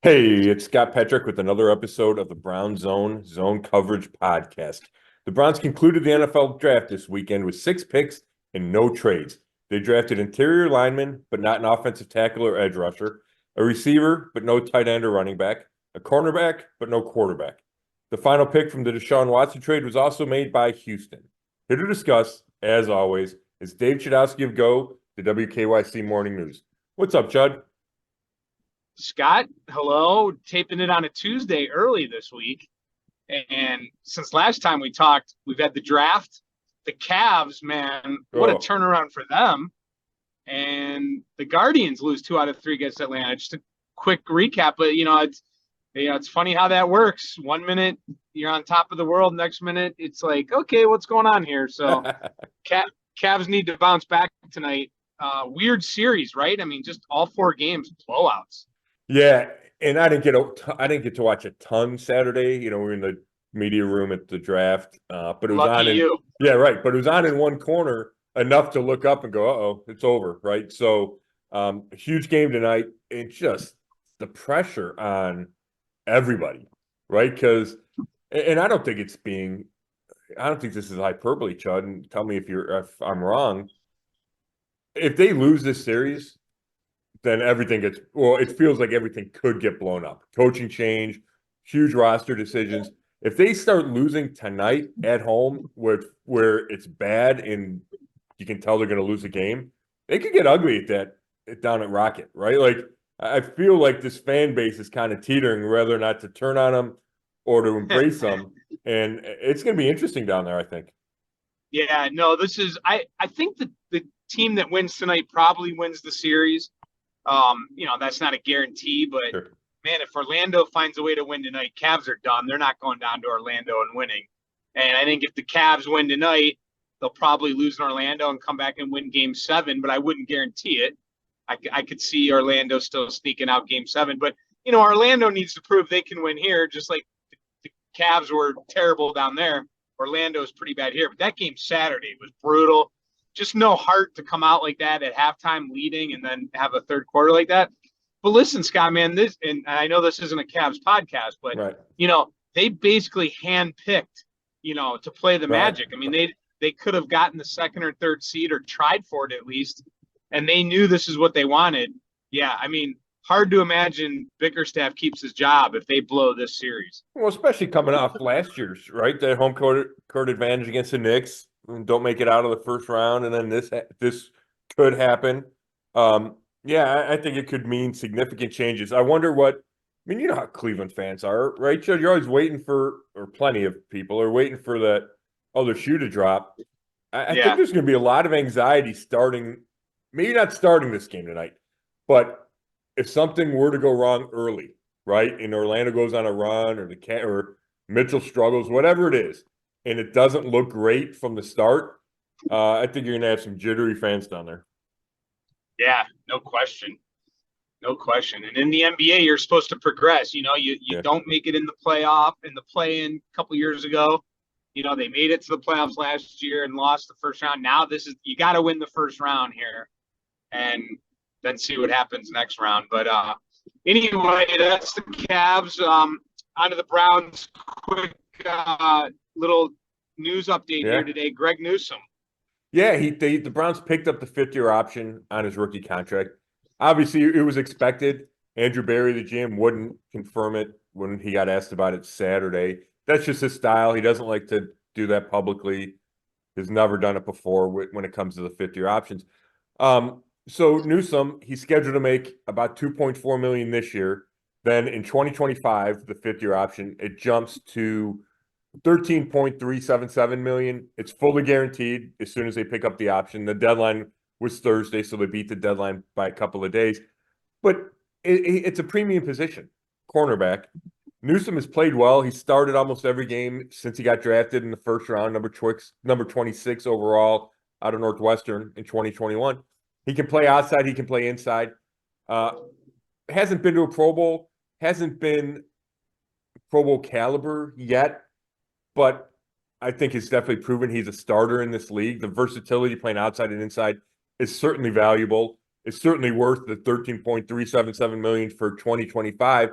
Hey, it's Scott Petrak with another episode of the Brown Zone Coverage Podcast. The Browns concluded the NFL draft this weekend with 6 picks and no trades. They drafted interior linemen, but not an offensive tackle or edge rusher, a receiver, but no tight end or running back, a cornerback, but no quarterback. The final pick from the Deshaun Watson trade was also made by Houston. Here to discuss, as always, is Dave Chudowsky of the WKYC Morning News. What's up, Chud? Scott, hello. Taping it on a Tuesday early this week. And since last time we talked, we've had the draft. The Cavs, man, what a Oh. turnaround for them. And the Guardians lose 2 out of 3 against Atlanta. Just a quick recap, but it's funny how that works. 1 minute you're on top of the world, next minute it's like, okay, what's going on here? So Cavs need to bounce back tonight. Weird series, right? I mean, just all 4 games blowouts. Yeah, and I didn't get to watch a ton Saturday. We were in the media room at the draft, but it was Lucky on in you. yeah, right. But it was on in one corner enough to look up and go, "Uh-oh, it's over," right? So, a huge game tonight. It's just the pressure on everybody, right? Because, and I don't think this is hyperbole, Chud. And tell me if I'm wrong. If they lose this series, then it feels like everything could get blown up. Coaching change, huge roster decisions. If they start losing tonight at home where it's bad and you can tell they're going to lose a game, they could get ugly down at Rocket, right? Like, I feel like this fan base is kind of teetering whether or not to turn on them or to embrace them. And it's going to be interesting down there, I think. Yeah, no, I think that the team that wins tonight probably wins the series. That's not a guarantee, but Sure. man, if Orlando finds a way to win tonight, Cavs are done. They're not going down to Orlando and winning. And I think if the Cavs win tonight, they'll probably lose in Orlando and come back and win game 7, but I wouldn't guarantee it. I could see Orlando still sneaking out game 7, but Orlando needs to prove they can win here, just like the Cavs were terrible down there. Orlando is pretty bad here, but that game Saturday was brutal. Just no heart to come out like that at halftime leading and then have a third quarter like that. But listen, Scott, man, and I know this isn't a Cavs podcast, but Right. They basically handpicked, to play the Right. Magic. I mean, they could have gotten the second or third seed or tried for it at least, and they knew this is what they wanted. Yeah, I mean, hard to imagine Bickerstaff keeps his job if they blow this series. Well, especially coming off last year's, right? That home court advantage against the Knicks, and don't make it out of the first round, and then this could happen. Yeah, I think it could mean significant changes. I wonder you know how Cleveland fans are, right? You're always waiting or plenty of people are waiting for that other shoe to drop. I think Yeah, there's going to be a lot of anxiety maybe not starting this game tonight, but if something were to go wrong early, right? And Orlando goes on a run, or Mitchell struggles, whatever it is, and it doesn't look great from the start. I think you're going to have some jittery fans down there. yeah, no question. No question. And in the NBA, you're supposed to progress. You Yeah. don't make it in the play-in a couple years ago. They made it to the playoffs last year and lost the first round. Now you got to win the first round here and then see what happens next round. But anyway, that's the Cavs. On to the Browns. Quick little news update Yeah. here today. Greg Newsome. Yeah, the Browns picked up the 5th-year option on his rookie contract. Obviously, it was expected. Andrew Berry, the GM, wouldn't confirm it when he got asked about it Saturday. That's just his style. He doesn't like to do that publicly. He's never done it before when it comes to the 5th-year options. So Newsome, he's scheduled to make about $2.4 million this year. Then in 2025, the 5th-year option, it jumps to $13.377 million. It's fully guaranteed as soon as they pick up the option. The deadline was Thursday, so they beat the deadline by a couple of days. But it's a premium position, cornerback. Newsome has played well. He started almost every game since he got drafted in the first round, number 26 overall out of Northwestern in 2021. He can play outside. He can play inside. Hasn't been to a Pro Bowl. Hasn't been Pro Bowl caliber yet, but I think he's definitely proven he's a starter in this league. The versatility playing outside and inside is certainly valuable. It's certainly worth the $13.377 million for 2025.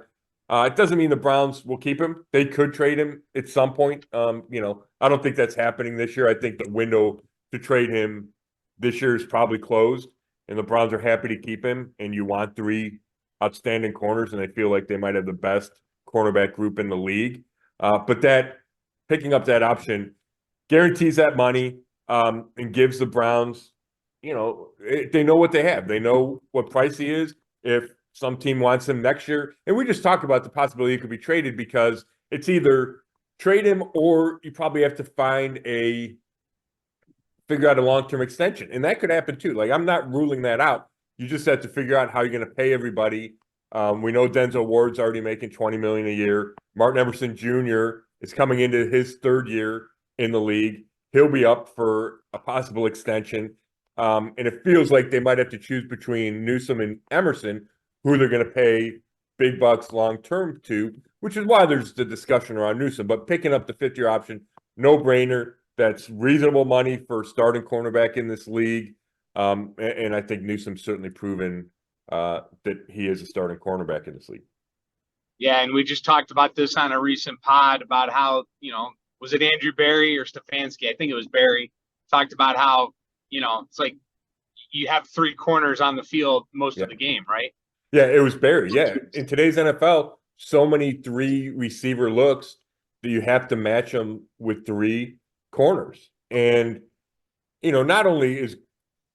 It doesn't mean the Browns will keep him. They could trade him at some point. I don't think that's happening this year. I think the window to trade him this year is probably closed, and the Browns are happy to keep him. And you want 3 outstanding corners, and they feel like they might have the best cornerback group in the league. But that picking up that option guarantees that money and gives the Browns, they know what they have. They know what price he is. If some team wants him next year, and we just talked about the possibility he could be traded because it's either trade him or you probably have to figure out a long-term extension. And that could happen too. Like, I'm not ruling that out. You just have to figure out how you're going to pay everybody. We know Denzel Ward's already making $20 million a year. Martin Emerson Jr. is coming into his 3rd year in the league. He'll be up for a possible extension. And it feels like they might have to choose between Newsome and Emerson, who they're going to pay big bucks long-term to, which is why there's the discussion around Newsome. But picking up the 5th-year option, no-brainer. That's reasonable money for starting cornerback in this league. And I think Newsome's certainly proven that he is a starting cornerback in this league. Yeah, and we just talked about this on a recent pod about how, was it Andrew Barry or Stefanski? I think it was Barry. Talked about how, it's like you have 3 corners on the field most of the game, right? Yeah, it was Barry. Yeah. In today's NFL, so many 3 receiver looks that you have to match them with 3 corners. And, not only is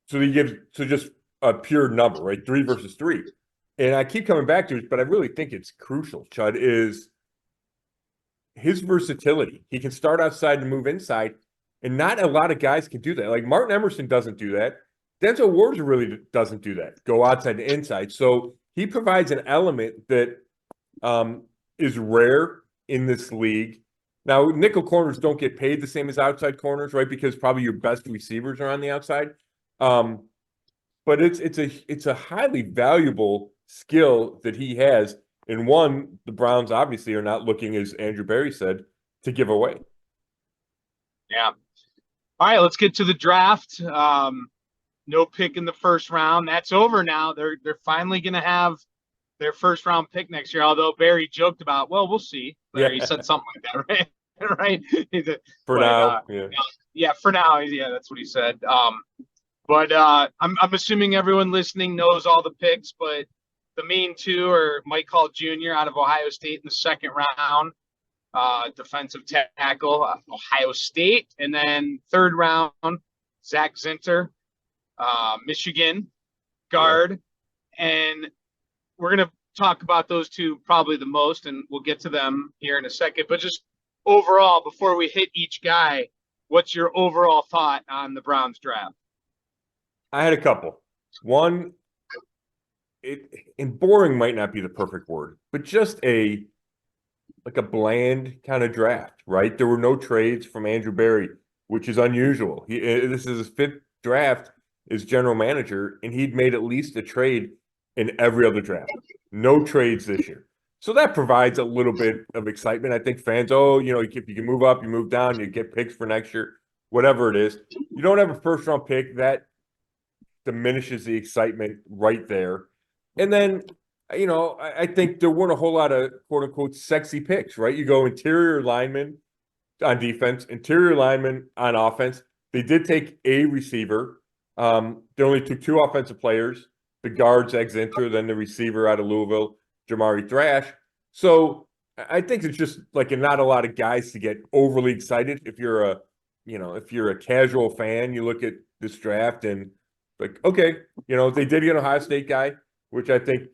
so he gives just a pure number, right? 3 versus 3. And I keep coming back to it, but I really think it's crucial, Chud, is his versatility. He can start outside and move inside, and not a lot of guys can do that. Like Martin Emerson doesn't do that. Denzel Ward really doesn't do that, go outside and inside. So he provides an element that is rare in this league. Now, nickel corners don't get paid the same as outside corners, right? Because probably your best receivers are on the outside. But it's a highly valuable skill that he has, and one the Browns obviously are not looking, as Andrew Barry said, to give away. Yeah. All right, let's get to the draft. No pick in the first round. That's over now. They're finally going to have their first round pick next year. Although Barry joked about, well, we'll see. He said something like that, right? Right. For now, yeah. For now, yeah, that's what he said. But I'm assuming everyone listening knows all the picks, but the main 2 are Mike Hall Jr. out of Ohio State in the 2nd round, defensive tackle, Ohio State, and then 3rd round, Zach Zinter, Michigan, guard, and we're going to talk about those 2 probably the most, and we'll get to them here in a second. But just overall, before we hit each guy, what's your overall thought on the Browns draft? I had a couple. One, and boring might not be the perfect word, but just a bland kind of draft, right? There were no trades from Andrew Barry, which is unusual. This is his 5th draft as general manager, and he'd made at least a trade in every other draft. No trades this year. So that provides a little bit of excitement. I think fans, if you can move up, you move down, you get picks for next year, whatever it is. You don't have a first-round pick, that diminishes the excitement right there. And then, I think there weren't a whole lot of quote-unquote sexy picks, right? You go interior lineman on defense, interior lineman on offense. They did take a receiver. They only took 2 offensive players, the guard, Zach Zinter, then the receiver out of Louisville, Jamari Thrash. So I think it's just not a lot of guys to get overly excited. If you're a casual fan, you look at this draft and okay, they did get an Ohio State guy, which I think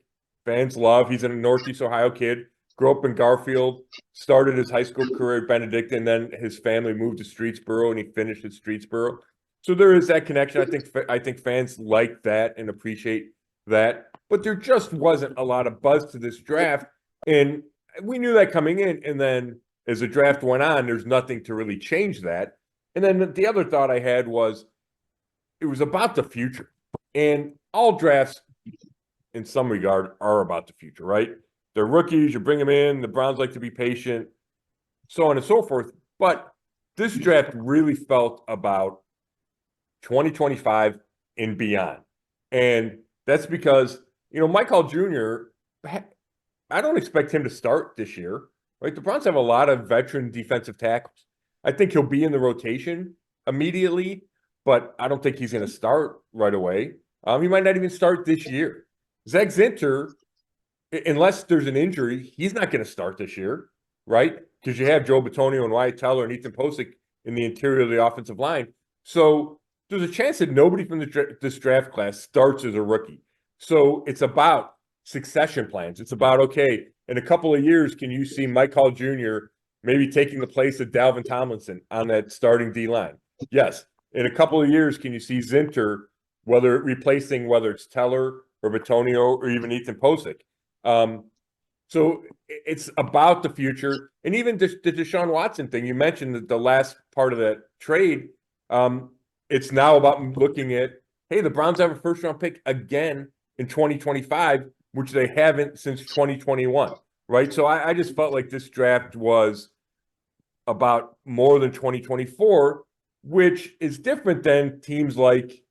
fans love. He's a Northeast Ohio kid, grew up in Garfield, started his high school career at Benedictine, and then his family moved to Streetsboro, and he finished at Streetsboro. So there is that connection. I think fans like that and appreciate that. But there just wasn't a lot of buzz to this draft, and we knew that coming in. And then as the draft went on, there's nothing to really change that. And then the other thought I had was it was about the future. And all drafts, in some regard, are about the future, right? They're rookies, you bring them in, the Browns like to be patient, so on and so forth. But this draft really felt about 2025 and beyond. And that's because, Mike Hall Jr., I don't expect him to start this year, right? The Browns have a lot of veteran defensive tackles. I think he'll be in the rotation immediately, but I don't think he's going to start right away. He might not even start this year. Zach Zinter, unless there's an injury, he's not going to start this year, right? Because you have Joe Bitonio and Wyatt Teller and Ethan Posick in the interior of the offensive line. So there's a chance that nobody from this draft class starts as a rookie. So it's about succession plans. It's about, okay, in a couple of years, can you see Mike Hall Jr. maybe taking the place of Dalvin Tomlinson on that starting D-line? Yes. In a couple of years, can you see Zinter, whether it's Teller or Bitonio or even Ethan Posick? So it's about the future. And even the Deshaun Watson thing, you mentioned the last part of that trade. It's now about looking at, hey, the Browns have a first-round pick again in 2025, which they haven't since 2021, right? So I just felt like this draft was about more than 2024, which is different than teams like,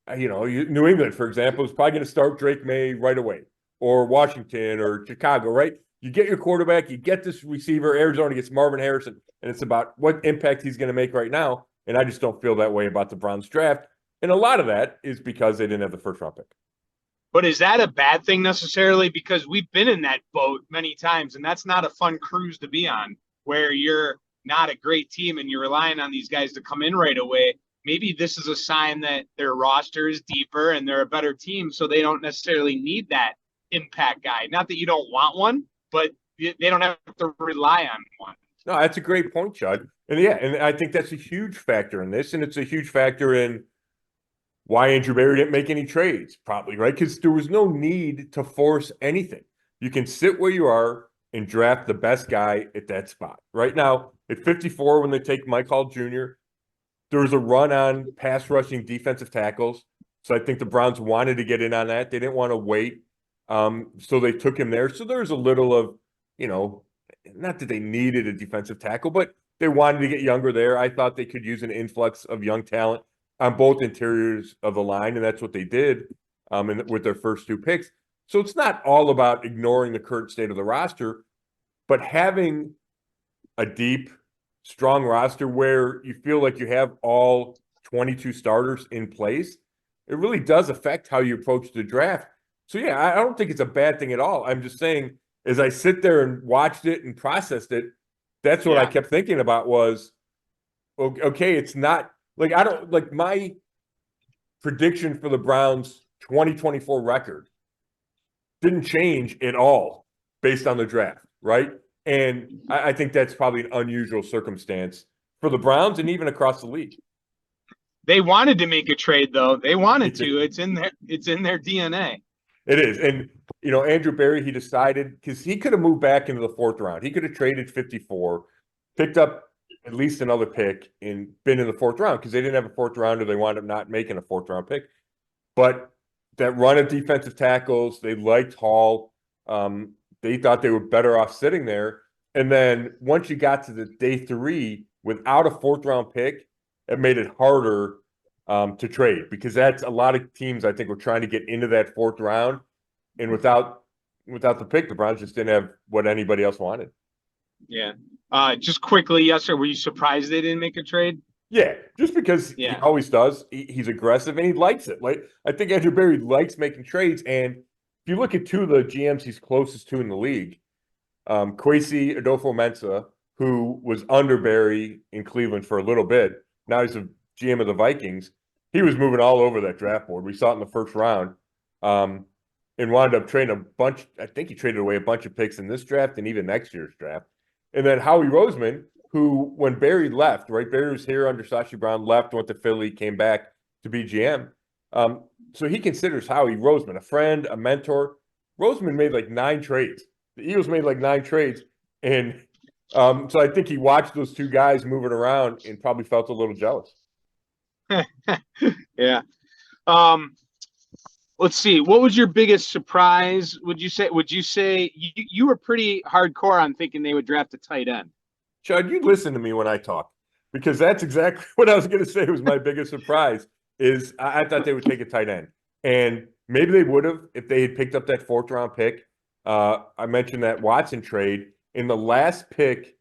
New England, for example, is probably going to start Drake May right away, or Washington or Chicago, right? You get your quarterback, you get this receiver, Arizona gets Marvin Harrison, and it's about what impact he's going to make right now. And I just don't feel that way about the Browns draft. And a lot of that is because they didn't have the first-round pick. But is that a bad thing necessarily? Because we've been in that boat many times, and that's not a fun cruise to be on, where you're not a great team and you're relying on these guys to come in right away. Maybe this is a sign that their roster is deeper and they're a better team, so they don't necessarily need that impact guy. Not that you don't want one, but they don't have to rely on one. No, that's a great point, Chud. And yeah, and I think that's a huge factor in this, and it's a huge factor in why Andrew Berry didn't make any trades, probably, right? Because there was no need to force anything. You can sit where you are and draft the best guy at that spot. Right now, at 54, when they take Mike Hall Jr., there was a run on pass rushing defensive tackles. So I think the Browns wanted to get in on that. They didn't want to wait. So they took him there. So there's a little of, not that they needed a defensive tackle, but they wanted to get younger there. I thought they could use an influx of young talent on both interiors of the line, and that's what they did with their first two picks. So it's not all about ignoring the current state of the roster, but having a deep, strong roster where you feel like you have all 22 starters in place, it really does affect how you approach the draft. So, yeah, I don't think it's a bad thing at all. I'm just saying, as I sit there and watched it and processed it, that's what I kept thinking about was, okay, it's not like my prediction for the Browns 2024 record didn't change at all based on the draft, right? And I think that's probably an unusual circumstance for the Browns and even across the league. They wanted to make a trade, though. They wanted to. It's in their DNA. It is. And, Andrew Berry, he decided, because he could have moved back into the fourth round. He could have traded 54, picked up at least another pick, and been in the fourth round because they didn't have a fourth rounder. They wound up not making a fourth round pick. But that run of defensive tackles, they liked Hall. They thought they were better off sitting there. And then once you got to the day 3 without a fourth round pick, it made it harder to trade, because that's a lot of teams I think were trying to get into that fourth round, and without the pick, the Browns just didn't have what anybody else wanted. Yeah. Just quickly, yes, sir. Were you surprised they didn't make a trade? Yeah, just because he always does. He's aggressive and he likes it. Like, I think Andrew Berry likes making trades. And if you look at two of the GMs he's closest to in the league, Kwesi Adolfo-Mensah, who was under Berry in Cleveland for a little bit, now he's a GM of the Vikings. He was moving all over that draft board. We saw it in the first round, and wound up trading a bunch. I think he traded away a bunch of picks in this draft and even next year's draft. And then Howie Roseman, who, when Berry left, right, Berry was here under Sashi Brown, left, went to Philly, came back to be GM. So he considers Howie Roseman a friend, a mentor. Roseman made like 9 trades. The Eagles made like 9 trades. And so I think he watched those two guys moving around and probably felt a little jealous. Yeah. Let's see. What was your biggest surprise? Would you say you were pretty hardcore on thinking they would draft a tight end? Chud, you listen to me when I talk, because that's exactly what I was going to say was my biggest surprise. Is I thought they would take a tight end, and maybe they would have if they had picked up that 4th round pick. I mentioned that Watson trade. In the last pick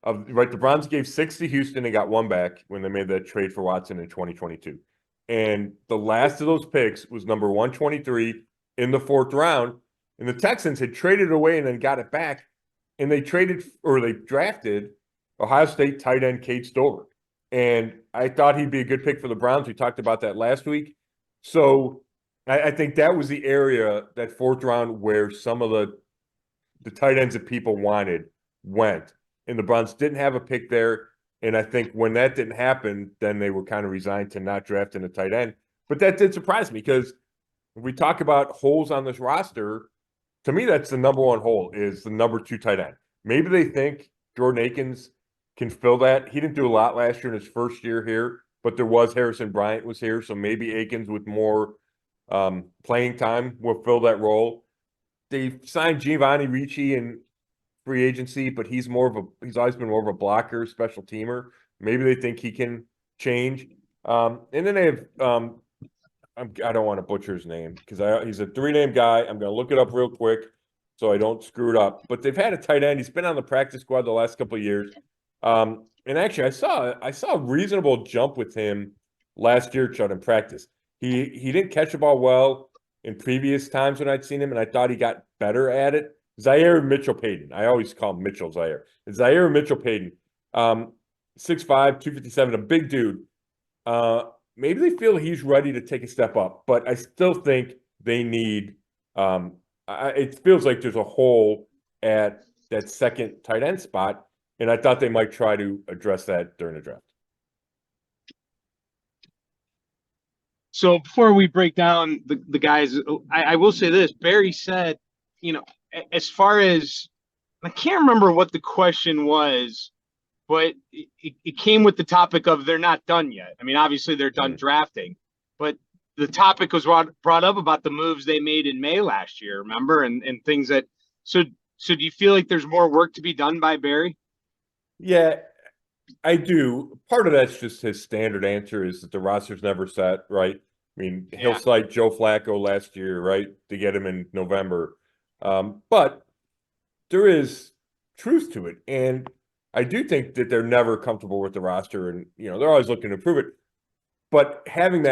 the Browns gave 6 to Houston and got 1 back when they made that trade for Watson in 2022. And the last of those picks was number 123 in the 4th round. And the Texans had traded away and then got it back. And they drafted Ohio State tight end Cade Stover. And I thought he'd be a good pick for the Browns. We talked about that last week. So I think that was the area, that 4th round, where some of the tight ends that people wanted went. And the Browns didn't have a pick there. And I think when that didn't happen, then they were kind of resigned to not drafting a tight end. But that did surprise me, because when we talk about holes on this roster, to me, that's the number 1 hole, is the number 2 tight end. Maybe they think Jordan Akins can fill that. He didn't do a lot last year in his first year here, but there was Harrison Bryant was here. So maybe Akins with more playing time will fill that role. They signed Giovanni Ricci in free agency, but he's always been more of a blocker, special teamer. Maybe they think he can change. And then they have I don't want to butcher his name, because he's a 3-name guy. I'm going to look it up real quick so I don't screw it up. But they've had a tight end. He's been on the practice squad the last couple of years. And actually, I saw a reasonable jump with him last year, Chud, in practice. He didn't catch the ball well in previous times when I'd seen him, and I thought he got better at it. Zaire Mitchell-Payton. I always call him Mitchell Zaire. It's Zaire Mitchell-Payton. 6'5", 257, a big dude. Maybe they feel he's ready to take a step up, but I still think they need it feels like there's a hole at that second tight end spot, and I thought they might try to address that during the draft. So before we break down the guys, I will say this. Barry said, as far as, I can't remember what the question was, but it came with the topic of they're not done yet. I mean, obviously they're done drafting, but the topic was brought up about the moves they made in May last year, remember? And things that, so do you feel like there's more work to be done by Barry? Yeah, I do. Part of that's just his standard answer is that the roster's never set, right? I mean, he'll cite Joe Flacco last year, right, to get him in November. But there is truth to it. And I do think that they're never comfortable with the roster, and, they're always looking to improve it. But having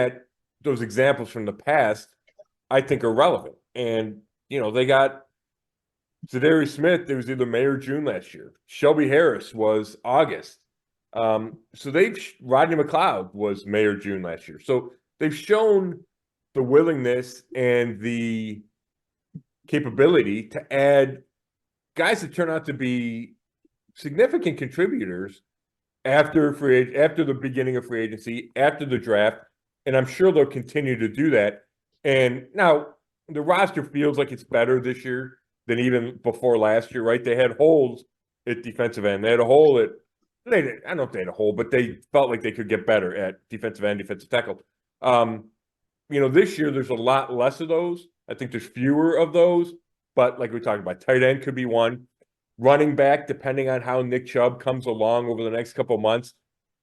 those examples from the past, I think are relevant. And, they got Zadarius Smith, it was either May or June last year. Shelby Harris was August. So Rodney McLeod was May or June last year. So they've shown the willingness and the capability to add guys that turn out to be significant contributors after the beginning of free agency, after the draft, and I'm sure they'll continue to do that. And now the roster feels like it's better this year than even before last year, right? They had holes at defensive end. They had a hole I don't know if they had a hole, but they felt like they could get better at defensive end, defensive tackle. This year there's a lot less of those. I think there's fewer of those, but like we talked about, tight end could be one. Running back, depending on how Nick Chubb comes along over the next couple of months,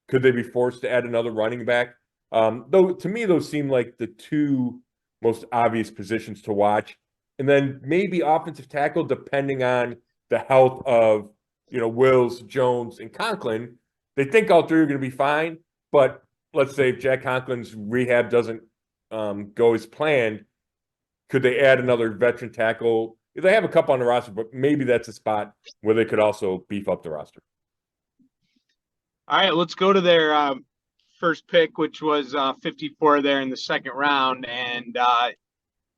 could they be forced to add another running back? Though to me, those seem like the 2 most obvious positions to watch. And then maybe offensive tackle, depending on the health of, Wills, Jones, and Conklin. They think all 3 are going to be fine, but let's say if Jack Conklin's rehab doesn't go as planned, could they add another veteran tackle? They have a couple on the roster, but maybe that's a spot where they could also beef up the roster. All right, let's go to their first pick, which was 54 there in the 2nd round. And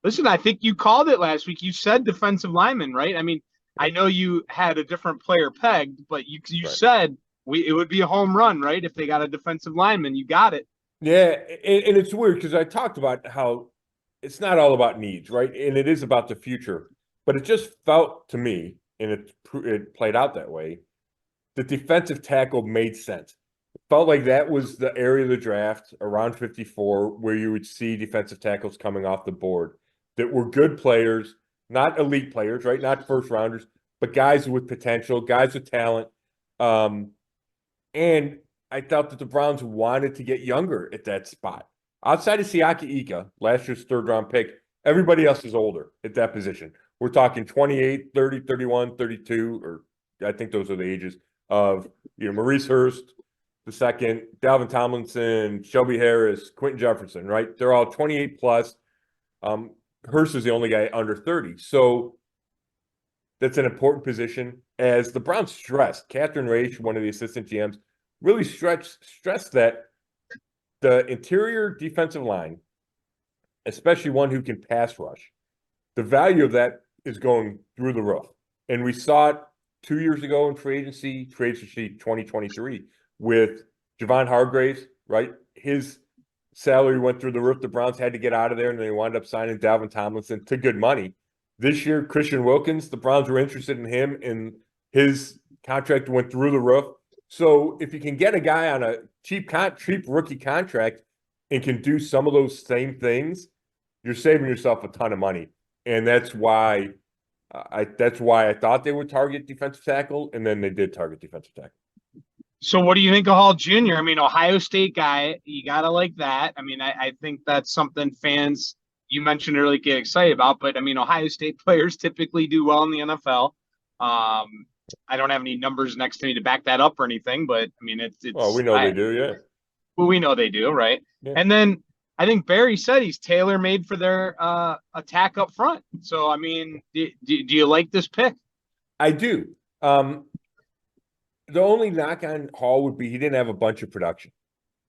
listen, I think you called it last week. You said defensive lineman, right? I mean, I know you had a different player pegged, but you right. said it would be a home run, right? If they got a defensive lineman, you got it. Yeah, and it's weird because I talked about how it's not all about needs, right? And it is about the future. But it just felt to me, and it played out that way, the defensive tackle made sense. It felt like that was the area of the draft around 54 where you would see defensive tackles coming off the board that were good players, not elite players, right? Not first rounders, but guys with potential, guys with talent. And I thought that the Browns wanted to get younger at that spot. Outside of Siaki Ika, last year's 3rd round pick, everybody else is older at that position. we're talking 28, 30, 31, 32, or I think those are the ages of, Maurice Hurst, the second, Dalvin Tomlinson, Shelby Harris, Quentin Jefferson, right? They're all 28 plus. Hurst is the only guy under 30. So that's an important position. As the Browns stressed, Catherine Raish, one of the assistant GMs, really stressed that the interior defensive line, especially one who can pass rush, the value of that is going through the roof. And we saw it 2 years ago in free agency 2023 with Javon Hargraves, right? His salary went through the roof. The Browns had to get out of there, and they wound up signing Dalvin Tomlinson to good money. This year, Christian Wilkins, the Browns were interested in him, and his contract went through the roof. So if you can get a guy on a cheap rookie contract and can do some of those same things, you're saving yourself a ton of money. And that's why I thought they would target defensive tackle, and then they did target defensive tackle. So what do you think of Hall Jr.? I mean, Ohio State guy, you got to like that. I mean, I think that's something fans, you mentioned earlier, get excited about. But, I mean, Ohio State players typically do well in the NFL. I don't have any numbers next to me to back that up or anything, but, I mean, it's well, we know they do, yeah. Well, we know they do, right? Yeah. And then I think Barry said he's tailor-made for their attack up front. So, I mean, do you like this pick? I do. The only knock on Hall would be he didn't have a bunch of production.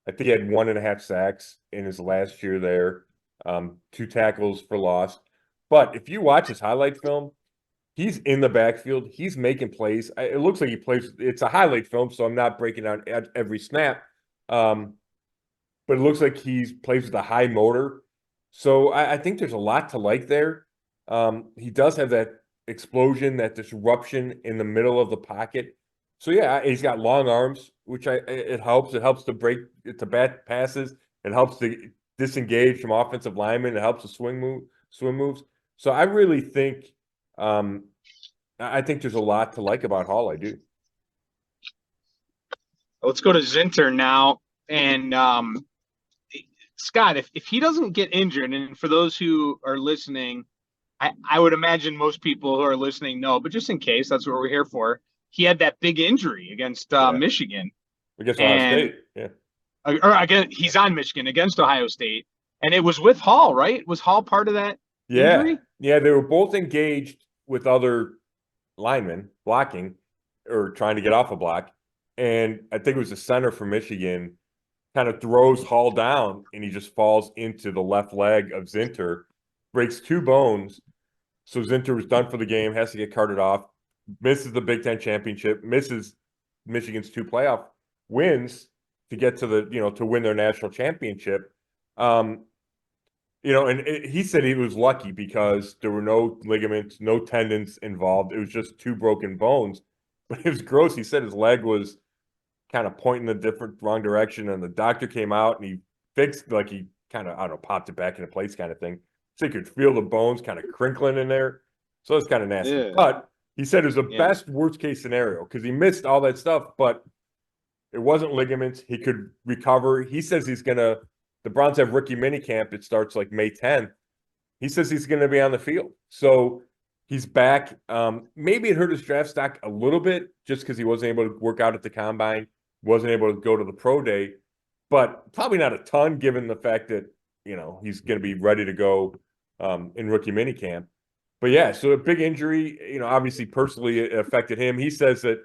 I think he had 1.5 sacks in his last year there, 2 tackles for loss. But if you watch his highlight film, he's in the backfield. He's making plays. It looks like he plays. It's a highlight film, so I'm not breaking out every snap. But it looks like he plays with a high motor. So I think there's a lot to like there. He does have that explosion, that disruption in the middle of the pocket. So yeah, he's got long arms, which it helps. It helps to break to bat passes. It helps to disengage from offensive linemen. It helps to swim moves. So I really think, I think there's a lot to like about Hall. I do. Let's go to Zinter now. And Scott, if he doesn't get injured, and for those who are listening, I would imagine most people who are listening know, but just in case, that's what we're here for. He had that big injury against Michigan. Against Ohio State, yeah. Or again, he's on Michigan against Ohio State, and it was with Hall, right? Was Hall part of that injury? Yeah, they were both engaged with other linemen blocking or trying to get off a block, and I think it was the center for Michigan kind of throws Hall down, and he just falls into the left leg of Zinter, breaks 2 bones. So Zinter was done for the game, has to get carted off, misses the Big Ten championship, misses Michigan's 2 playoff wins to get to the, to win their national championship. And he said he was lucky because there were no ligaments, no tendons involved. It was just 2 broken bones. But it was gross. He said his leg was kind of pointing the wrong direction, and the doctor came out and he fixed, like he kind of, I don't know, popped it back into place kind of thing. So you could feel the bones kind of crinkling in there. So it's kind of nasty. Yeah. But he said it was the best worst case scenario because he missed all that stuff, but it wasn't ligaments. He could recover. He says the Browns have rookie minicamp. It starts like May 10th. He says he's going to be on the field. So he's back. Maybe it hurt his draft stock a little bit just because he wasn't able to work out at the combine, wasn't able to go to the pro day, but probably not a ton given the fact that, he's going to be ready to go in rookie minicamp. But yeah, so a big injury, obviously personally it affected him. He says that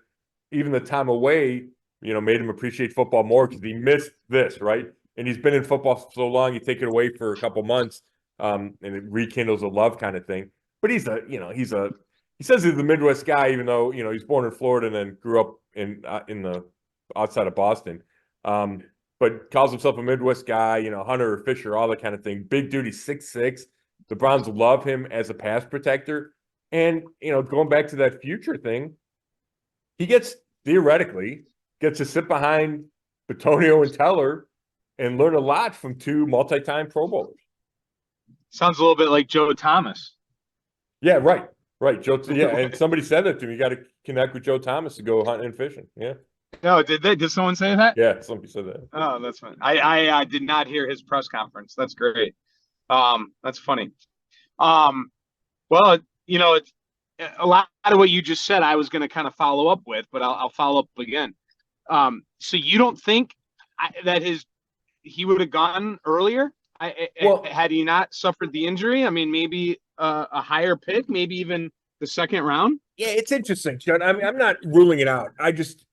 even the time away, made him appreciate football more because he missed this, right? And he's been in football so long, you take it away for a couple months, and it rekindles a love kind of thing. But he says he's the Midwest guy, even though, he's born in Florida and then grew up in the outside of Boston. But calls himself a Midwest guy, hunter or fisher, all that kind of thing. Big dude, he's 6'6". The Browns love him as a pass protector. And, going back to that future thing, he theoretically gets to sit behind Bitonio and Teller and learn a lot from 2 multi-time Pro Bowlers. Sounds a little bit like Joe Thomas. Yeah, right. Joe, and somebody said that to me. You got to connect with Joe Thomas to go hunting and fishing. Yeah. No, did someone say that? Yeah, somebody said that. Oh, that's fine. I did not hear his press conference. That's great. That's funny. Well, it's a lot of what you just said. I was going to kind of follow up with, but I'll follow up again. So you don't think that he would have gone earlier? Well, Had he not suffered the injury? I mean, maybe a higher pick, maybe even the second round. yeah, it's interesting, Judd. I mean, I'm not ruling it out. I just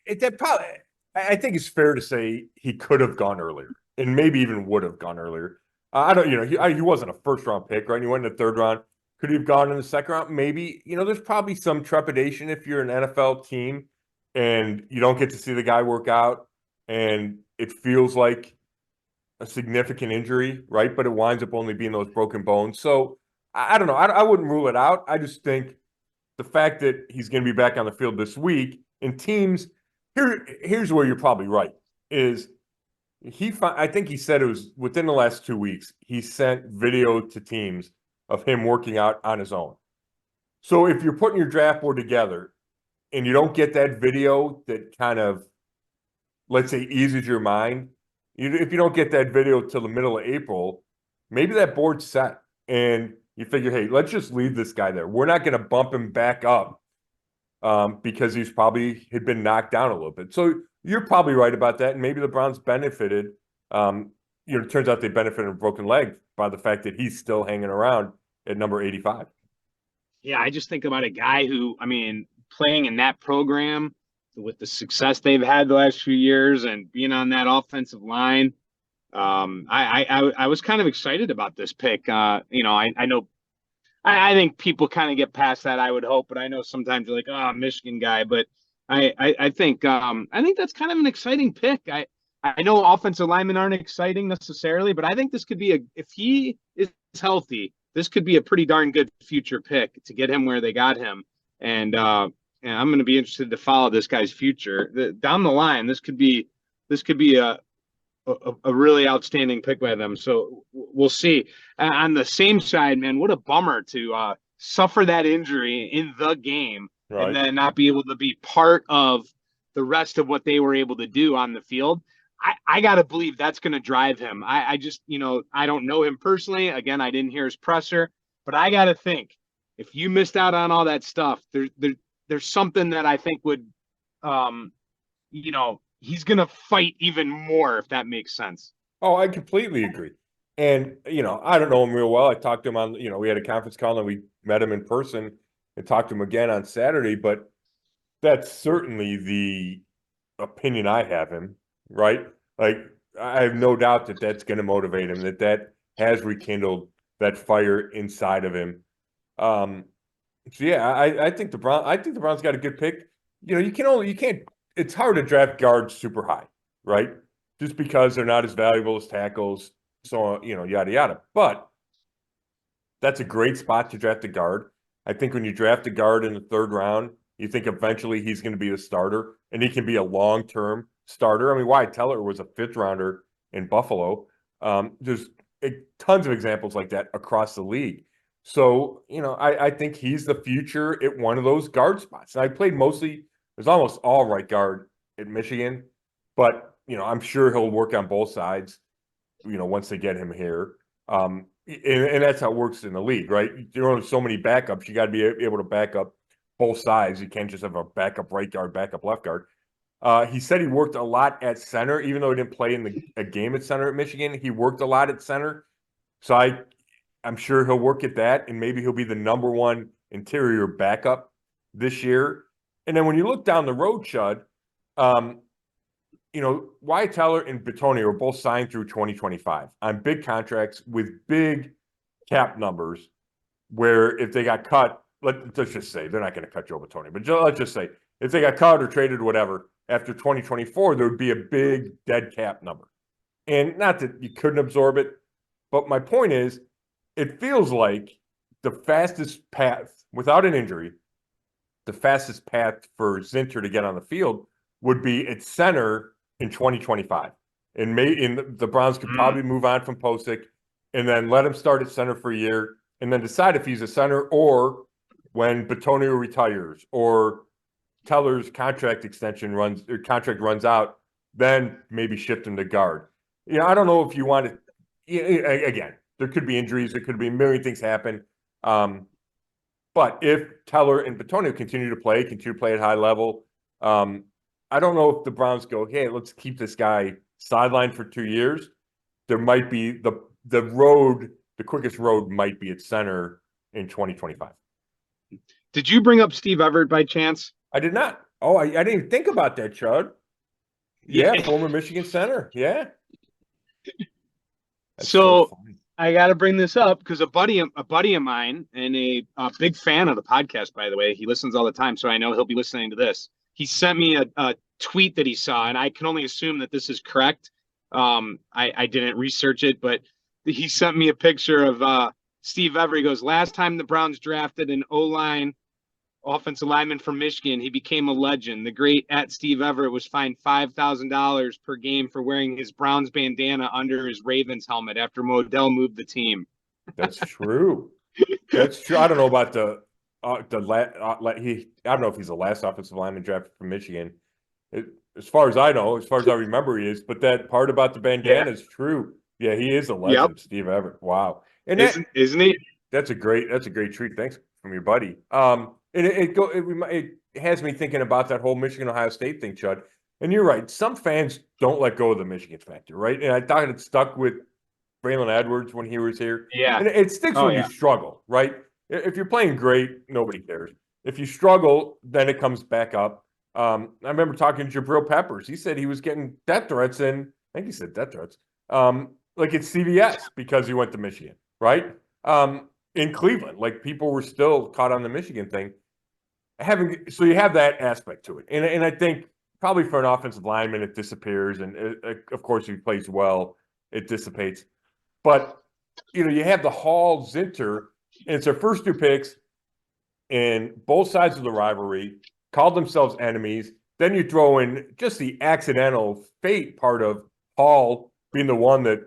that probably I think it's fair to say he could have gone earlier and maybe even would have gone earlier. I don't, he wasn't a first round pick, right? He went in the third round. Could he have gone in the second round? Maybe. There's probably some trepidation if you're an NFL team and you don't get to see the guy work out and it feels like a significant injury, right? But it winds up only being those broken bones. So I don't know. I wouldn't rule it out. I just think the fact that he's going to be back on the field this week and teams here's where you're probably right is I think he said it was within the last 2 weeks he sent video to teams of him working out on his own. So if you're putting your draft board together and you don't get that video that kind of, let's say, eases your mind, if you don't get that video till the middle of April, maybe that board's set and you figure, hey, let's just leave this guy there. We're not going to bump him back up because he's probably had been knocked down a little bit. So you're probably right about that. And maybe the Browns benefited. It turns out they benefited from a broken leg by the fact that he's still hanging around at number 85. Yeah, I just think about a guy who, I mean, playing in that program with the success they've had the last few years and being on that offensive line. I was kind of excited about this pick. I know I think people kind of get past that, I would hope, but I know sometimes you're like, oh, Michigan guy, but I think that's kind of an exciting pick. I know offensive linemen aren't exciting necessarily, but I think this could be if he is healthy, this could be a pretty darn good future pick to get him where they got him. And I'm going to be interested to follow this guy's future down the line. This could be a really outstanding pick by them. So we'll see. On the same side, man, what a bummer to suffer that injury in the game Right. and then not be able to be part of the rest of what they were able to do on the field. I got to believe that's going to drive him. I just, I don't know him personally. Again, I didn't hear his presser, but I got to think if you missed out on all that stuff, there's something that I think would, he's going to fight even more, if that makes sense. Oh, I completely agree. And, I don't know him real well. I talked to him on, we had a conference call and we met him in person and talked to him again on Saturday, but that's certainly the opinion I have him, right? Like, I have no doubt that that's going to motivate him, that has rekindled that fire inside of him. So yeah, I think the Browns got a good pick. You can't, it's hard to draft guards super high, right? Just because they're not as valuable as tackles, so yada yada. But that's a great spot to draft a guard. I think when you draft a guard in the third round, you think eventually he's going to be the starter, and he can be a long-term starter. I mean, Wyatt Teller was a fifth rounder in Buffalo. There's tons of examples like that across the league. So, I think he's the future at one of those guard spots. And I played mostly, there's almost all right guard at Michigan, but, I'm sure he'll work on both sides, once they get him here. And that's how it works in the league, right? There are so many backups. You got to be able to back up both sides. You can't just have a backup right guard, backup left guard. He said he worked a lot at center, even though he didn't play in a game at center at Michigan. He worked a lot at center. So I'm sure he'll work at that, and maybe he'll be the number one interior backup this year. And then when you look down the road, Chud, Wyatt Teller and Bitonio are both signed through 2025 on big contracts with big cap numbers where if they got cut, let's just say, they're not going to cut Joe Bitonio, but let's just say if they got cut or traded or whatever, after 2024, there would be a big dead cap number. And not that you couldn't absorb it, but my point is, it feels like the fastest path, without an injury, the fastest path for Zinter to get on the field would be at center in 2025. And the Browns could probably move on from Posick and then let him start at center for a year and then decide if he's a center or when Bitonio retires or Teller's contract runs out, then maybe shift him to guard. I don't know if you want to, again, there could be injuries, there could be a million things happen. But if Teller and Bitonio continue to play at high level, I don't know if the Browns go, hey, let's keep this guy sidelined for 2 years. There might be the quickest road might be at center in 2025. Did you bring up Steve Everett by chance? I did not. Oh, I didn't even think about that, Chud. Yeah, former Michigan center. Yeah. That's so funny. I got to bring this up because a buddy of mine and a big fan of the podcast, by the way, he listens all the time, so I know he'll be listening to this. He sent me a tweet that he saw, and I can only assume that this is correct. I didn't research it, but he sent me a picture of Steve Everett. He goes, last time the Browns drafted an O-line offensive lineman from Michigan, he became a legend. The great Steve Everett was fined $5,000 per game for wearing his Browns bandana under his Ravens helmet after Modell moved the team. That's true. That's true. I don't know about I don't know if he's the last offensive lineman drafted from Michigan. As far as I know, as far as I remember, he is. But that part about the bandana is true. Yeah, he is a legend, Steve Everett. Wow, and isn't he? That's a great treat. Thanks from your buddy. And it has me thinking about that whole Michigan-Ohio State thing, Chud. And you're right. Some fans don't let go of the Michigan factor, right? And I thought it stuck with Braylon Edwards when he was here. Yeah. And it sticks when you struggle, right? If you're playing great, nobody cares. If you struggle, then it comes back up. I remember talking to Jabril Peppers. He said he was getting death threats, and I think he said death threats, like it's CVS because he went to Michigan, right? In Cleveland, like people were still caught on the Michigan thing. So you have that aspect to it, and I think probably for an offensive lineman it disappears, and of course if he plays well, it dissipates. But you have the Hall Zinter, and it's their first 2 picks, and both sides of the rivalry called themselves enemies. Then you throw in just the accidental fate part of Hall being the one that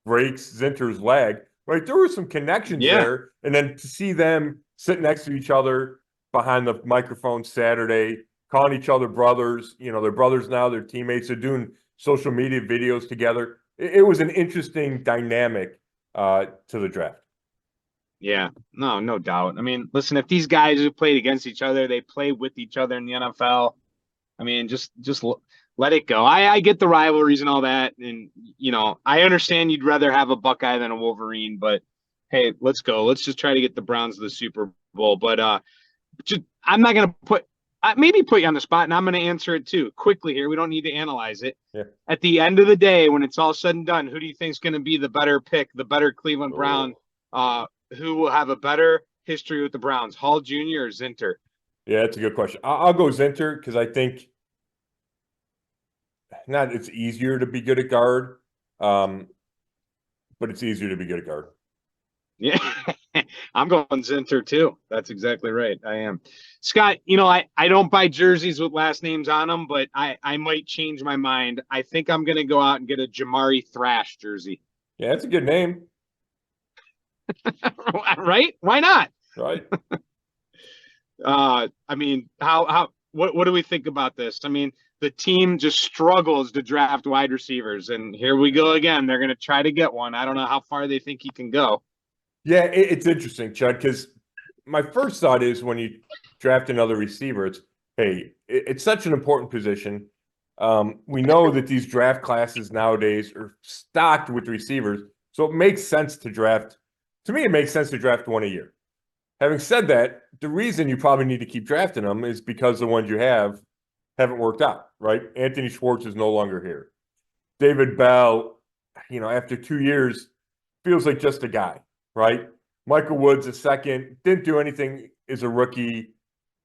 breaks Zinter's leg. Right, there were some connections there, and then to see them sit next to each other behind the microphone Saturday, calling each other brothers. They're brothers now, they're teammates, they're doing social media videos together. It was an interesting dynamic to the draft. Yeah, no doubt. I mean, listen, if these guys who played against each other, they play with each other in the NFL. I mean, just let it go. I get the rivalries and all that, and I understand you'd rather have a Buckeye than a Wolverine, but hey, let's go. Let's just try to get the Browns to the Super Bowl. But I'm not going to maybe put you on the spot, and I'm going to answer it too quickly here. We don't need to analyze it. Yeah. At the end of the day, when it's all said and done, who do you think is going to be the better pick, the better Cleveland Brown? Who will have a better history with the Browns, Hall Jr. or Zinter? Yeah, that's a good question. I'll go Zinter because I think it's easier to be good at guard, but it's easier to be good at guard. Yeah, I'm going Zinter too. That's exactly right. I am. Scott, I don't buy jerseys with last names on them, but I might change my mind. I think I'm going to go out and get a Jamari Thrash jersey. Yeah, that's a good name. Right? Why not? Right. I mean, what do we think about this? I mean, the team just struggles to draft wide receivers, and here we go again. They're going to try to get one. I don't know how far they think he can go. Yeah, it's interesting, Chud, because my first thought is when you draft another receiver, it's such an important position. We know that these draft classes nowadays are stocked with receivers, so it makes sense to draft. To me, it makes sense to draft one a year. Having said that, the reason you probably need to keep drafting them is because the ones you haven't worked out, right? Anthony Schwartz is no longer here. David Bell, after 2 years, feels like just a guy, right? Michael Woods, a second, didn't do anything as a rookie,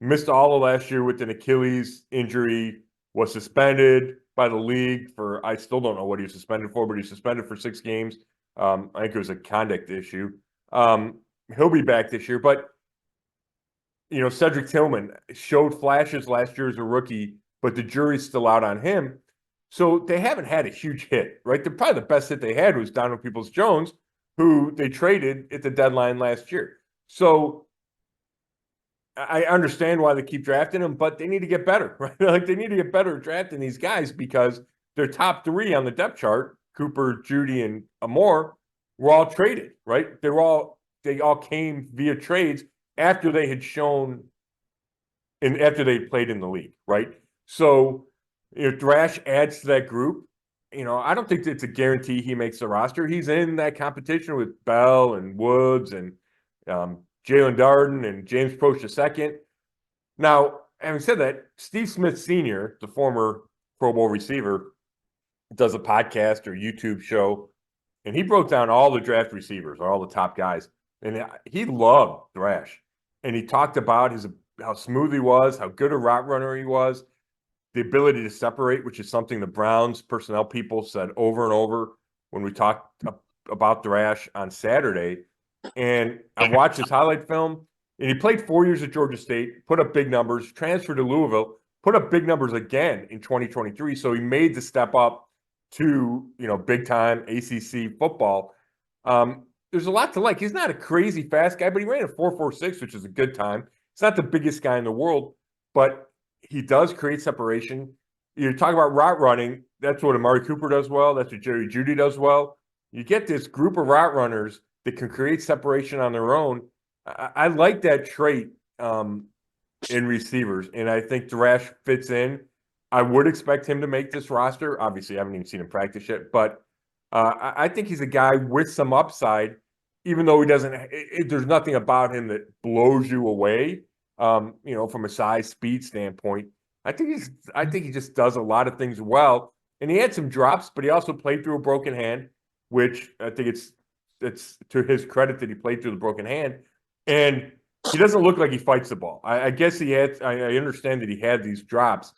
missed all of last year with an Achilles injury, was suspended by the league for, I still don't know what he was suspended for, but he was suspended for 6 games. I think it was a conduct issue. He'll be back this year, but Cedric Tillman showed flashes last year as a rookie, but the jury's still out on him. So they haven't had a huge hit, right? Probably the best hit they had was Donovan Peoples-Jones, who they traded at the deadline last year. So I understand why they keep drafting him, but they need to get better, right? Like they need to get better at drafting these guys because their top 3 on the depth chart, Cooper, Judy, and Amore, were all traded, right? They were all they all came via trades after they had shown and after they played in the league, right? So if Thrash adds to that group, I don't think it's a guarantee he makes the roster. He's in that competition with Bell and Woods and Jalen Darden and James Proche II. Now, having said that, Steve Smith Sr., the former Pro Bowl receiver, does a podcast or YouTube show, and he broke down all the draft receivers, all the top guys, and he loved Thrash. And he talked about how smooth he was, how good a route runner he was, the ability to separate, which is something the Browns personnel people said over and over when we talked about Thrash on Saturday. And I watched his highlight film, and he played 4 years at Georgia State, put up big numbers, transferred to Louisville, put up big numbers again in 2023. So he made the step up to, big time ACC football. There's a lot to like. He's not a crazy fast guy, but he ran a 4.46, which is a good time. He's not the biggest guy in the world, but he does create separation. You talk about route running. That's what Amari Cooper does well. That's what Jerry Jeudy does well. You get this group of route runners that can create separation on their own. I like that trait in receivers, and I think Thrash fits in. I would expect him to make this roster. Obviously, I haven't even seen him practice yet, but I think he's a guy with some upside, even though he doesn't. There's nothing about him that blows you away. From a size, speed standpoint, I think he just does a lot of things well. And he had some drops, but he also played through a broken hand, which I think it's to his credit that he played through the broken hand. And he doesn't look like he fights the ball. I guess he had. I understand that he had these drops,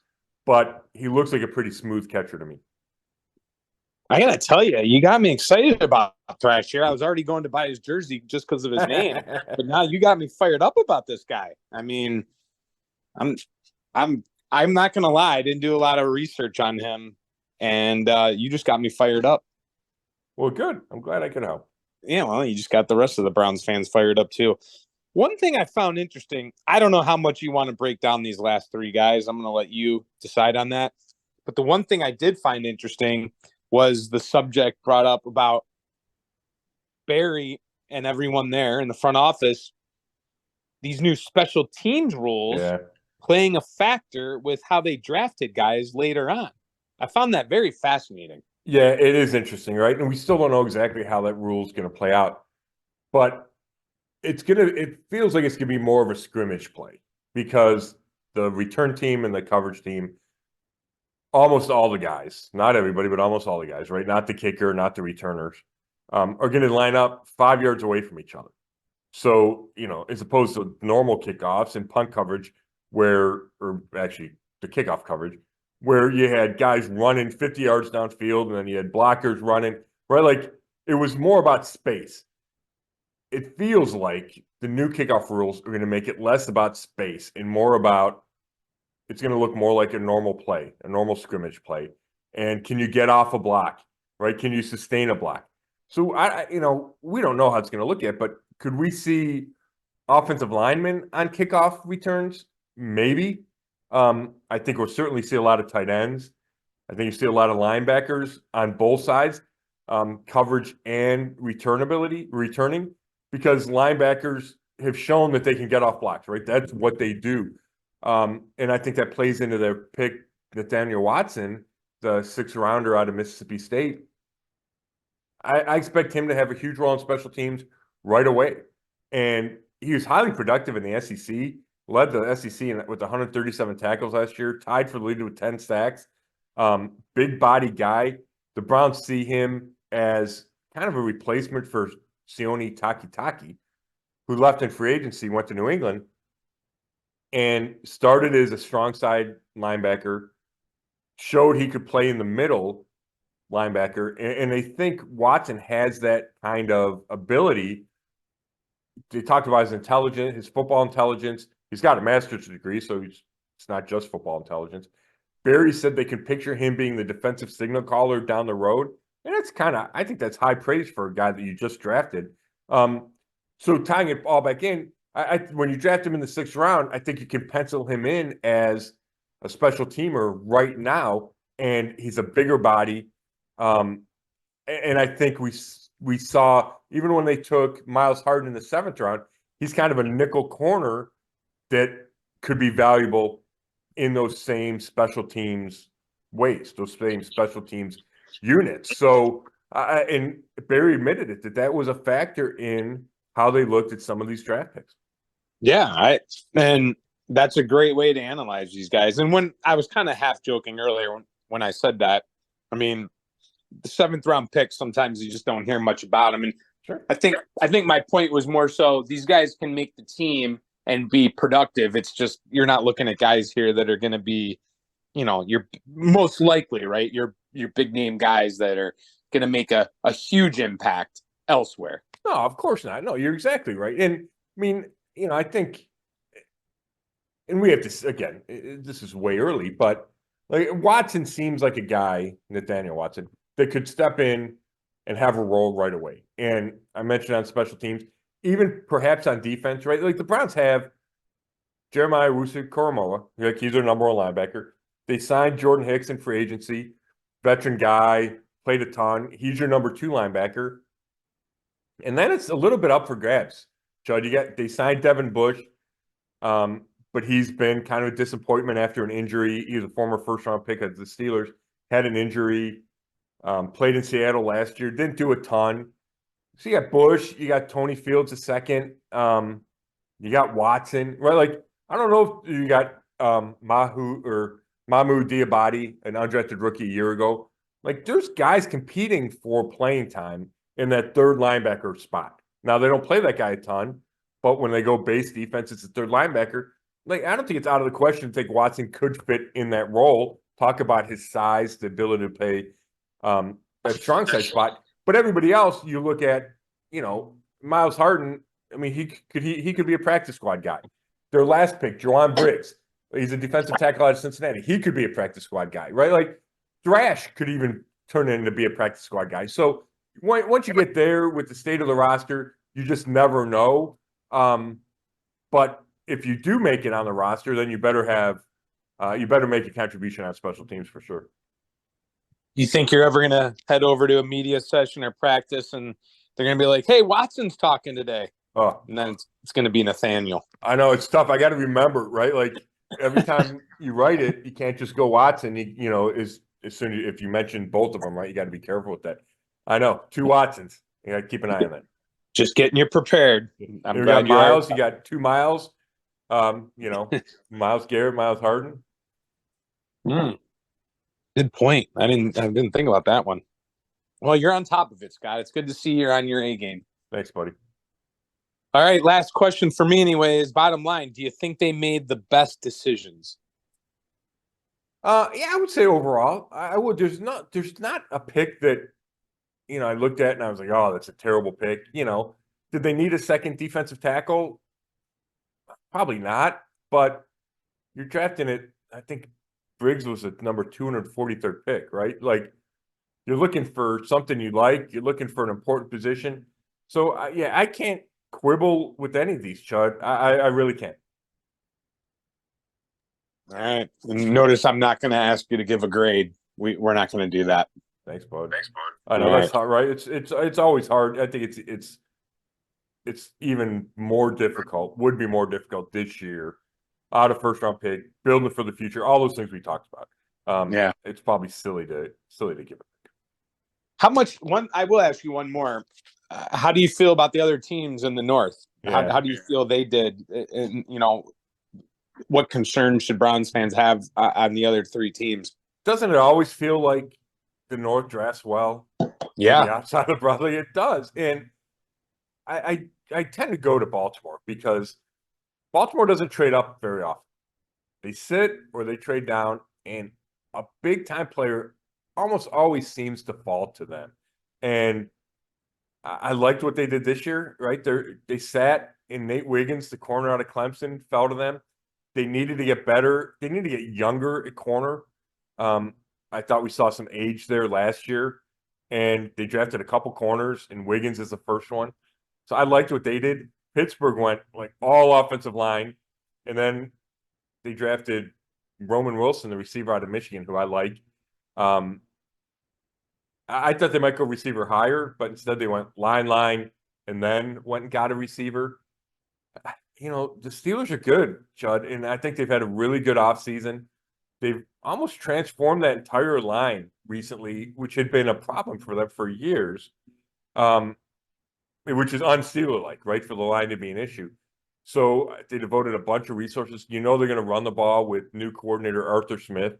but he looks like a pretty smooth catcher to me. I gotta tell you, you got me excited about Thrash here. I was already going to buy his jersey just because of his name, but now you got me fired up about this guy. I mean, I'm not gonna lie, I didn't do a lot of research on him, and you just got me fired up. Well, good. I'm glad I could help. Yeah, well, you just got the rest of the Browns fans fired up too. One thing I found interesting, I don't know how much you want to break down these last three guys. I'm going to let you decide on that. But the one thing I did find interesting was the subject brought up about Barry and everyone there in the front office, these new special teams rules playing a factor with how they drafted guys later on. I found that very fascinating. Yeah, it is interesting, right? And we still don't know exactly how that rule is going to play out. But it feels like it's going to be more of a scrimmage play because the return team and the coverage team, almost all the guys, not everybody, but almost all the guys, right? Not the kicker, not the returners, are going to line up 5 yards away from each other. So, as opposed to normal kickoffs and punt coverage or actually the kickoff coverage, where you had guys running 50 yards downfield and then you had blockers running, right? Like it was more about space. It feels like the new kickoff rules are going to make it less about space and more about it's going to look more like a normal play, a normal scrimmage play. And can you get off a block, right? Can you sustain a block? So, we don't know how it's going to look yet, but could we see offensive linemen on kickoff returns? Maybe. I think we'll certainly see a lot of tight ends. I think you see a lot of linebackers on both sides, coverage and returning, because linebackers have shown that they can get off blocks, right? That's what they do. And I think that plays into their pick, Nathaniel Watson, the 6th rounder out of Mississippi State. I expect him to have a huge role in special teams right away. And he was highly productive in the SEC, led the SEC with 137 tackles last year, tied for the lead with 10 sacks. Big body guy. The Browns see him as kind of a replacement for Sione Takitaki, who left in free agency, went to New England, and started as a strong side linebacker, showed he could play in the middle linebacker, and they think Watson has that kind of ability. They talked about his football intelligence. He's got a master's degree, so it's not just football intelligence. Barry said they can picture him being the defensive signal caller down the road, and I think that's high praise for a guy that you just drafted. So tying it all back in, when you draft him in the 6th round, I think you can pencil him in as a special teamer right now, and he's a bigger body. And I think we saw even when they took Miles Harden in the 7th round, he's kind of a nickel corner that could be valuable in those same special teams ways, those same special teams units. So, and Barry admitted it, that was a factor in how they looked at some of these draft picks. Yeah, and that's a great way to analyze these guys. And when I was kind of half joking earlier when I said that, I mean, the 7th round picks, sometimes you just don't hear much about them. And Sure. I think my point was more so these guys can make the team and be productive. It's just you're not looking at guys here that are going to be, you're most likely, right? Your big name guys that are going to make a huge impact elsewhere. No, of course not. No, you're exactly right. And I mean, I think, and we have to, again, this is way early, but like Watson seems like a guy, Nathaniel Watson, that could step in and have a role right away. And I mentioned on special teams, even perhaps on defense, right? Like the Browns have Jeremiah Owusu-Koramoah, like he's their number 1 linebacker. They signed Jordan Hicks in free agency, veteran guy, played a ton. He's your number 2 linebacker. And then it's a little bit up for grabs. Chud, they signed Devin Bush, but he's been kind of a disappointment after an injury. He was a former 1st-round pick of the Steelers, had an injury, played in Seattle last year, didn't do a ton. So you got Bush, you got Tony Fields a second, you got Watson, right? Like, I don't know if you got Mahmoud Diabate, an undrafted rookie a year ago. Like, there's guys competing for playing time in that 3rd linebacker spot. Now, they don't play that guy a ton, but when they go base defense, it's a 3rd linebacker. Like, I don't think it's out of the question to think Watson could fit in that role. Talk about his size, the ability to play that strong side spot. But everybody else, you look at, Miles Harden. I mean, he could be a practice squad guy. Their last pick, Jawan Briggs, he's a defensive tackle out of Cincinnati. He could be a practice squad guy, right? Like Thrash could even turn into be a practice squad guy. So once you get there with the state of the roster, you just never know. But if you do make it on the roster, then you better make a contribution on special teams for sure. You think you're ever going to head over to a media session or practice and they're going to be like, hey, Watson's talking today? Oh, and then it's going to be Nathaniel. I know it's tough. I got to remember, right? Like every time you write it, you can't just go Watson. As soon as if you mention both of them, right? You got to be careful with that. I know 2 Watsons. You got to keep an eye on that. Just getting you prepared. I'm glad you got Miles. You got 2 Miles. Miles Garrett, Miles Harden. Good point. I didn't think about that one. Well, you're on top of it, Scott. It's good to see you're on your A game. Thanks, buddy. All right, last question for me anyway is bottom line. Do you think they made the best decisions? Yeah, I would say overall, I would. There's not a pick that, I looked at and I was like, oh, that's a terrible pick. Did they need a second defensive tackle? Probably not, but you're drafting it. I think Briggs was a number 243rd pick, right? Like you're looking for something you like. You're looking for an important position. So I can't quibble with any of these, Chud. I really can't. All right. And notice I'm not going to ask you to give a grade. We're not going to do that. Thanks, bud. I know that's hard, right? It's always hard. I think it's even more difficult. Would be more difficult this year. Out of 1st-round pick, building for the future, all those things we talked about. It's probably silly to give it. How much? I will ask you one more. How do you feel about the other teams in the North? Yeah. How do you feel they did? And what concerns should Browns fans have on the other 3 teams? Doesn't it always feel like the North drafts well? Yeah, outside of Bradley, it does, and I tend to go to Baltimore because Baltimore doesn't trade up very often. They sit or they trade down, and a big time player almost always seems to fall to them. And I liked what they did this year, right? They sat in Nate Wiggins, the corner out of Clemson, fell to them. They needed to get better. They need to get younger at corner. I thought we saw some age there last year, and they drafted a couple corners, and Wiggins is the first one. So I liked what they did. Pittsburgh went like all offensive line, and then they drafted Roman Wilson, the receiver out of Michigan, who I like. I thought they might go receiver higher, but instead they went line, and then went and got a receiver. You know, the Steelers are good, Chud, and I think they've had a really good offseason. They've almost transformed that entire line recently, which had been a problem for them for years, which is un-Steeler-like, right, for the line to be an issue. So they devoted a bunch of resources. You know they're going to run the ball with new coordinator Arthur Smith.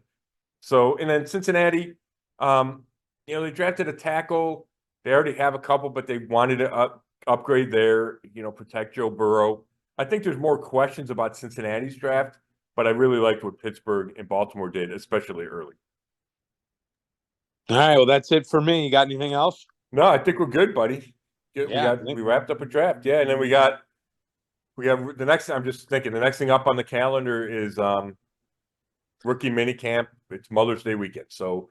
So, and then Cincinnati, you know, they drafted a tackle. They already have a couple, but they wanted to upgrade there, you know, protect Joe Burrow. I think there's more questions about Cincinnati's draft, but I really liked what Pittsburgh and Baltimore did, especially early. All right, well, that's it for me. You got anything else? No, I think we're good, buddy. Yeah. We wrapped up a draft. Yeah, and then we have the next. I'm just thinking the next thing up on the calendar is rookie mini camp. It's Mother's Day weekend, so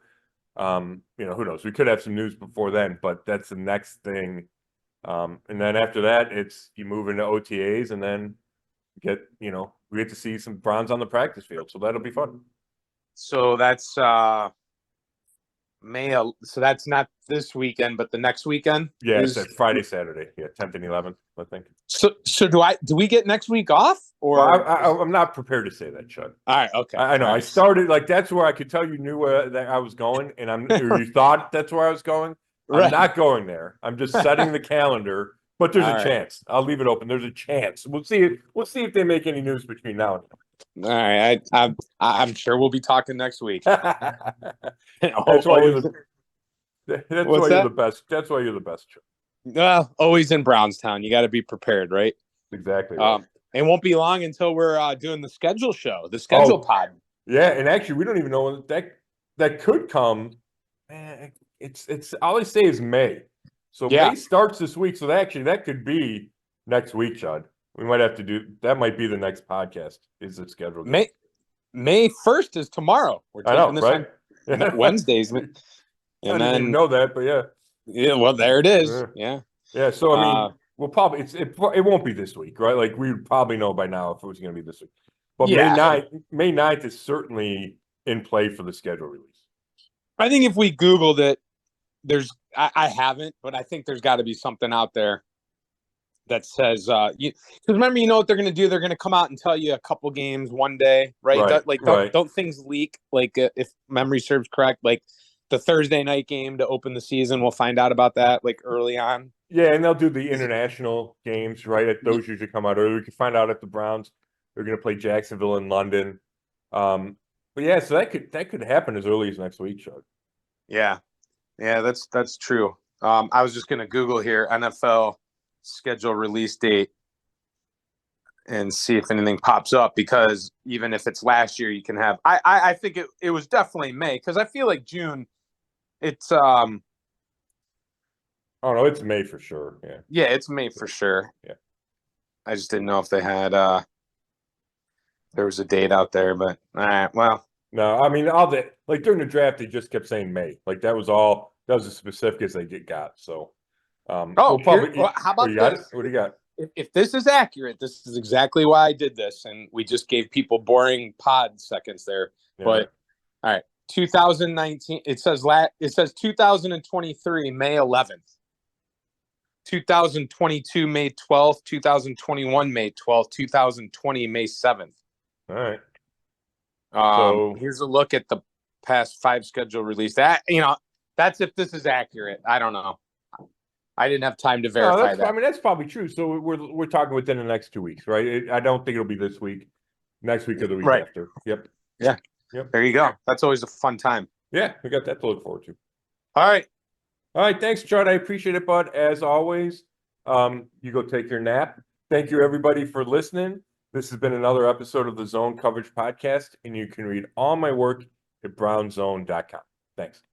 you know, who knows? We could have some news before then, but that's the next thing. And then after that, it's you move into OTAs, and then we get to see some Browns on the practice field, so that'll be fun. So that's May. So that's not this weekend, but the next weekend. Yeah, it's that Friday, Saturday. Yeah, 10th and 11th, I think. So do we get next week off? Or well, I'm not prepared to say that, Chuck. All right, okay. I know. Right. I started like that's where I could tell you knew that I was going, and or you thought that's where I was going. I'm not going there. I'm just setting the calendar, but there's a chance. I'll leave it open. There's a chance. We'll see. We'll see if they make any news between now and then. All right, I'm sure we'll be talking next week. That's why you're the best. That's why you're the best, Chuck. Well, always in Brownstown. You got to be prepared, right? Exactly. Right. It won't be long until we're doing the schedule show, the schedule pod. Yeah, and actually, we don't even know when that could come. Man, it's all I say is May. So May starts this week. So that could be next week, Chud. We might have to do that. Might be the next podcast. Is it scheduled? May 1st is tomorrow. We're taking this on Wednesdays. And I didn't even know that, but yeah. Yeah, well, there it is. Yeah. So I mean, we'll probably it won't be this week, right? Like we would probably know by now if it was going to be this week. But May 9th is certainly in play for the schedule release. I think if we Googled it, I haven't, but I think there's got to be something out there that says because remember, you know what they're going to do? They're going to come out and tell you a couple games one day, right? Don't things leak? Like if memory serves correct, like the Thursday night game to open the season, we'll find out about that like early on. Yeah, and they'll do the international games, right? Those usually come out early. We can find out at the Browns. They're going to play Jacksonville and London. But yeah, so that could happen as early as next week, Chuck. Yeah, that's true. I was just going to Google here NFL schedule release date and see if anything pops up, because even if it's last year, you can have. I think it was definitely May, because I feel like June. It's Oh no, it's May for sure. Yeah. Yeah, it's May for sure. Yeah. I just didn't know if they had there was a date out there, but all right, well. No, I mean during the draft they just kept saying May. Like that was as specific as they got. So how about this? What do you got? If this is accurate, this is exactly why I did this, and we just gave people boring pod seconds there. Yeah. But all right, 2019. It says 2023 May 11th, 2022 May 12th, 2021 May 12th, 2020 May 7th. All right. So here's a look at the past 5 schedule release. That's if this is accurate. I don't know. I didn't have time to verify that. I mean, that's probably true. So we're talking within the next 2 weeks, right? I don't think it'll be this week, next week or the week after. Yep. Yeah. Yep. There you go. That's always a fun time. Yeah, we got that to look forward to. All right. Thanks, Chud. I appreciate it, bud. As always, you go take your nap. Thank you, everybody, for listening. This has been another episode of the Zone Coverage Podcast, and you can read all my work at brownzone.com. Thanks.